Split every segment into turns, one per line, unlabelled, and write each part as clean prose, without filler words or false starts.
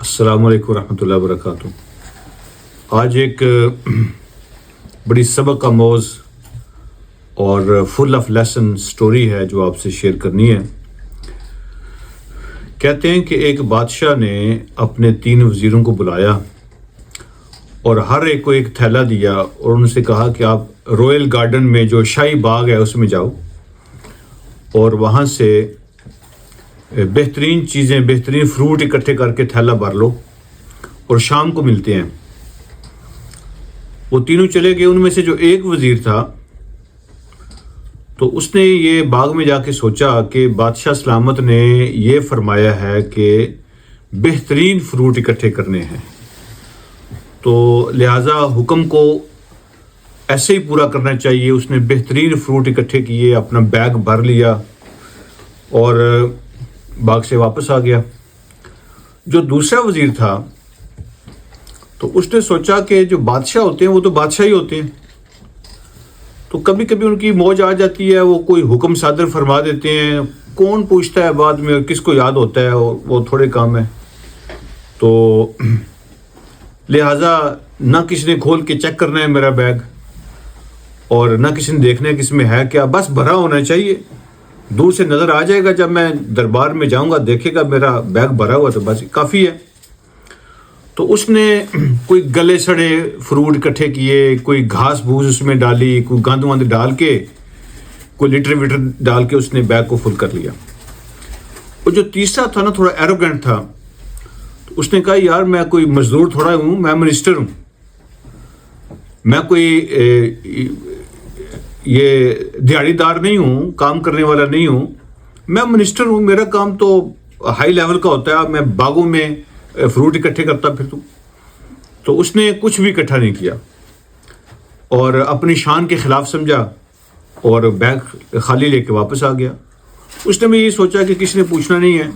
السلام علیکم ورحمۃ اللہ وبرکاتہ۔ آج ایک بڑی سبق آموز اور فل آف لیسن سٹوری ہے جو آپ سے شیئر کرنی ہے۔ کہتے ہیں کہ ایک بادشاہ نے اپنے 3 وزیروں کو بلایا اور ہر ایک کو ایک تھیلا دیا اور ان سے کہا کہ آپ رویل گارڈن میں جو شاہی باغ ہے اس میں جاؤ اور وہاں سے بہترین چیزیں، بہترین فروٹ اکٹھے کر کے تھیلا بھر لو اور شام کو ملتے ہیں۔ وہ تینوں چلے گئے۔ ان میں سے جو ایک وزیر تھا تو اس نے یہ باغ میں جا کے سوچا کہ بادشاہ سلامت نے یہ فرمایا ہے کہ بہترین فروٹ اکٹھے کرنے ہیں، تو لہٰذا حکم کو ایسے ہی پورا کرنا چاہیے۔ اس نے بہترین فروٹ اکٹھے کیے، اپنا بیگ بھر لیا اور باغ سے واپس آ گیا۔ جو دوسرا وزیر تھا تو اس نے سوچا کہ جو بادشاہ ہوتے ہیں وہ تو بادشاہ ہی ہوتے ہیں، تو کبھی کبھی ان کی موج آ جاتی ہے، وہ کوئی حکم صادر فرما دیتے ہیں، کون پوچھتا ہے بعد میں، کس کو یاد ہوتا ہے، وہ تھوڑے کام ہے۔ تو لہٰذا نہ کسی نے کھول کے چیک کرنا ہے میرا بیگ اور نہ کسی نے دیکھنا ہے کہ اس میں ہے کیا، بس بھرا ہونا چاہیے۔ دور سے نظر آ جائے گا، جب میں دربار میں جاؤں گا دیکھے گا میرا بیگ بھرا ہوا تو بس کافی ہے۔ تو اس نے کوئی گلے سڑے فروٹ اکٹھے کیے، کوئی گھاس بھوس اس میں ڈالی، کوئی گند وند ڈال کے، کوئی لیٹر ویٹر ڈال کے اس نے بیگ کو فل کر لیا۔ اور جو تیسرا تھا نا، تھوڑا ایروگنٹ تھا، تو اس نے کہا یار میں کوئی مزدور تھوڑا ہوں، میں منسٹر ہوں، میں کوئی یہ دیہڑی دار نہیں ہوں، کام کرنے والا نہیں ہوں، میں منسٹر ہوں، میرا کام تو ہائی لیول کا ہوتا ہے، میں باغوں میں فروٹ اکٹھے کرتا پھرتا ہوں۔ تو اس نے کچھ بھی اکٹھا نہیں کیا اور اپنی شان کے خلاف سمجھا اور بیگ خالی لے کے واپس آ گیا۔ اس نے بھی یہ سوچا کہ کسی نے پوچھنا نہیں ہے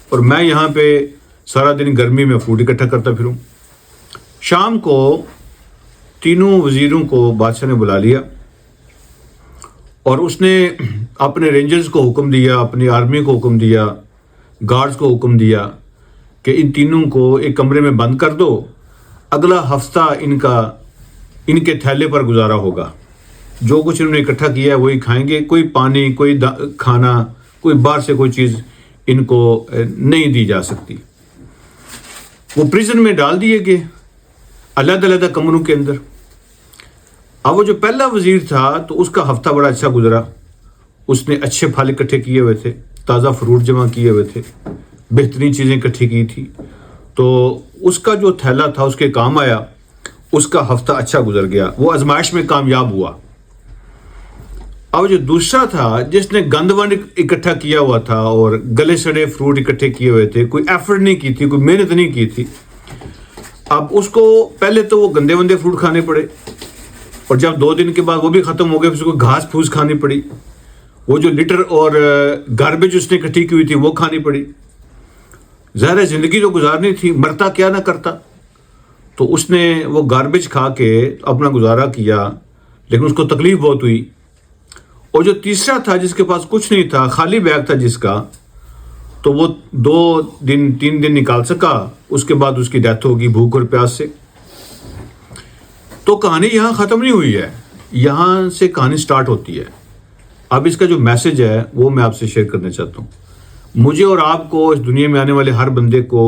اور میں یہاں پہ سارا دن گرمی میں فروٹ اکٹھا کرتا پھروں۔ شام کو تینوں وزیروں کو بادشاہ نے بلا لیا اور اس نے اپنے رینجرز کو حکم دیا، اپنی آرمی کو حکم دیا، گارڈز کو حکم دیا کہ ان تینوں کو ایک کمرے میں بند کر دو، اگلا ہفتہ ان کے تھیلے پر گزارا ہوگا، جو کچھ انہوں نے اکٹھا کیا ہے وہی کھائیں گے، کوئی پانی، کوئی کھانا، کوئی باہر سے کوئی چیز ان کو نہیں دی جا سکتی۔ وہ پریزن میں ڈال دیے گئے، علیحدہ علیحدہ کمروں کے اندر۔ اب وہ جو پہلا وزیر تھا تو اس کا ہفتہ بڑا اچھا گزرا، اس نے اچھے پھل اکٹھے کیے ہوئے تھے، تازہ فروٹ جمع کیے ہوئے تھے، بہترین چیزیں اکٹھی کی تھی، تو اس کا جو تھیلا تھا اس کے کام آیا، اس کا ہفتہ اچھا گزر گیا، وہ آزمائش میں کامیاب ہوا۔ اب جو دوسرا تھا جس نے گند وند اکٹھا کیا ہوا تھا اور گلے سڑے فروٹ اکٹھے کیے ہوئے تھے، کوئی ایفرٹ نہیں کی تھی، کوئی محنت نہیں کی تھی، اب اس کو پہلے تو وہ گندے وندے فروٹ کھانے پڑے اور جب 2 دن کے بعد وہ بھی ختم ہو گئے، اس کو گھاس پھوس کھانی پڑی، وہ جو لٹر اور گاربیج اس نے اکٹھی کی ہوئی تھی وہ کھانی پڑی۔ ظاہر زندگی تو گزارنی تھی، مرتا کیا نہ کرتا، تو اس نے وہ گاربیج کھا کے اپنا گزارا کیا، لیکن اس کو تکلیف بہت ہوئی۔ اور جو تیسرا تھا جس کے پاس کچھ نہیں تھا، خالی بیگ تھا جس کا، تو وہ 2-3 دن نکال سکا، اس کے بعد اس کی ڈیتھ ہوگی بھوک اور پیاس سے۔ تو کہانی یہاں ختم نہیں ہوئی ہے، یہاں سے کہانی سٹارٹ ہوتی ہے۔ اب اس کا جو میسج ہے وہ میں آپ سے شیئر کرنا چاہتا ہوں۔ مجھے اور آپ کو، اس دنیا میں آنے والے ہر بندے کو،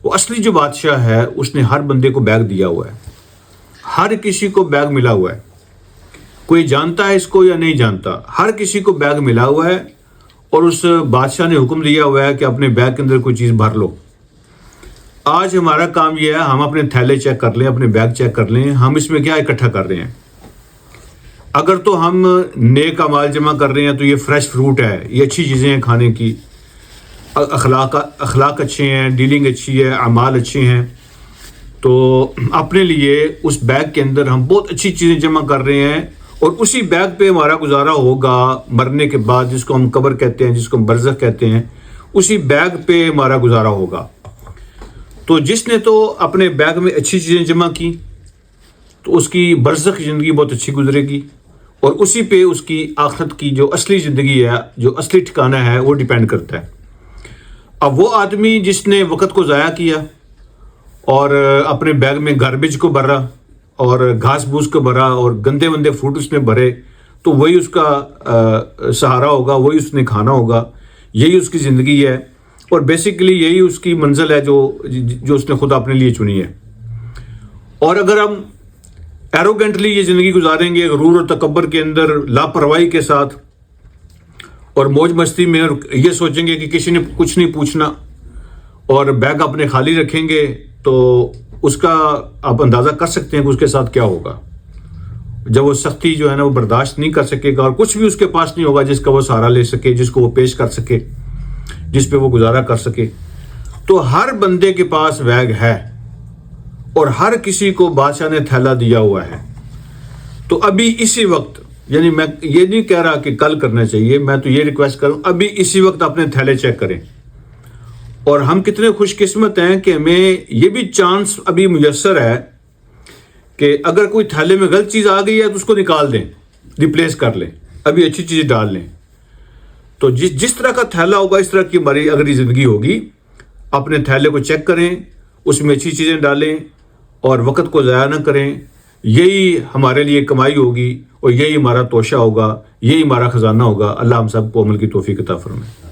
وہ اصلی جو بادشاہ ہے اس نے ہر بندے کو بیگ دیا ہوا ہے، ہر کسی کو بیگ ملا ہوا ہے، کوئی جانتا ہے اس کو یا نہیں جانتا، ہر کسی کو بیگ ملا ہوا ہے اور اس بادشاہ نے حکم دیا ہوا ہے کہ اپنے بیگ کے اندر کوئی چیز بھر لو۔ آج ہمارا کام یہ ہے، ہم اپنے تھیلے چیک کر لیں، اپنے بیگ چیک کر لیں، ہم اس میں کیا اکٹھا کر رہے ہیں۔ اگر تو ہم نیک اعمال جمع کر رہے ہیں تو یہ فریش فروٹ ہے، یہ اچھی چیزیں ہیں کھانے کی، اخلاق اچھے ہیں، ڈیلنگ اچھی ہے، اعمال اچھے ہیں، تو اپنے لیے اس بیگ کے اندر ہم بہت اچھی چیزیں جمع کر رہے ہیں اور اسی بیگ پہ ہمارا گزارا ہوگا مرنے کے بعد، جس کو ہم قبر کہتے ہیں، جس کو ہم برزخ کہتے ہیں، اسی بیگ پہ ہمارا گزارا ہوگا۔ تو جس نے تو اپنے بیگ میں اچھی چیزیں جمع کی تو اس کی برزخ زندگی بہت اچھی گزرے گی اور اسی پہ اس کی آخرت کی جو اصلی زندگی ہے، جو اصلی ٹھکانہ ہے، وہ ڈیپینڈ کرتا ہے۔ اب وہ آدمی جس نے وقت کو ضائع کیا، اور اپنے بیگ میں گاربیج کو بھرا اور گھاس بھوس کو بھرا اور گندے وندے فوڈ اس نے بھرے، تو وہی اس کا سہارا ہوگا، وہی اس نے کھانا ہوگا، یہی اس کی زندگی ہے، اور بیسیکلی یہی اس کی منزل ہے جو اس نے خود اپنے لیے چنی ہے۔ اور اگر ہم ایروگینٹلی یہ زندگی گزاریں گے، غرور اور تکبر کے اندر، لاپرواہی کے ساتھ اور موج مستی میں، اور یہ سوچیں گے کہ کسی نے کچھ نہیں پوچھنا، اور بیگ اپنے خالی رکھیں گے، تو اس کا آپ اندازہ کر سکتے ہیں کہ اس کے ساتھ کیا ہوگا جب وہ سختی جو ہے نا وہ برداشت نہیں کر سکے گا، اور کچھ بھی اس کے پاس نہیں ہوگا جس کا وہ سہارا لے سکے، جس کو وہ پیش کر سکے، جس پہ وہ گزارا کر سکے۔ تو ہر بندے کے پاس بیگ ہے، اور ہر کسی کو بادشاہ نے تھیلا دیا ہوا ہے۔ تو ابھی اسی وقت، یعنی میں یہ نہیں کہہ رہا کہ کل کرنا چاہیے، میں تو یہ ریکویسٹ کروں ابھی اسی وقت اپنے تھیلے چیک کریں۔ اور ہم کتنے خوش قسمت ہیں کہ ہمیں یہ بھی چانس ابھی میسر ہے کہ اگر کوئی تھیلے میں غلط چیز آ گئی ہے تو اس کو نکال دیں، ریپلیس کر لیں، ابھی اچھی چیزیں ڈال لیں۔ تو جس طرح کا تھیلا ہوگا اس طرح کی ہماری اگر یہ زندگی ہوگی، اپنے تھیلے کو چیک کریں، اس میں اچھی چیزیں ڈالیں اور وقت کو ضائع نہ کریں۔ یہی ہمارے لیے کمائی ہوگی، اور یہی ہمارا توشہ ہوگا، یہی ہمارا خزانہ ہوگا۔ اللہ ہم سب کو عمل کی توفیق عطا فرمائے۔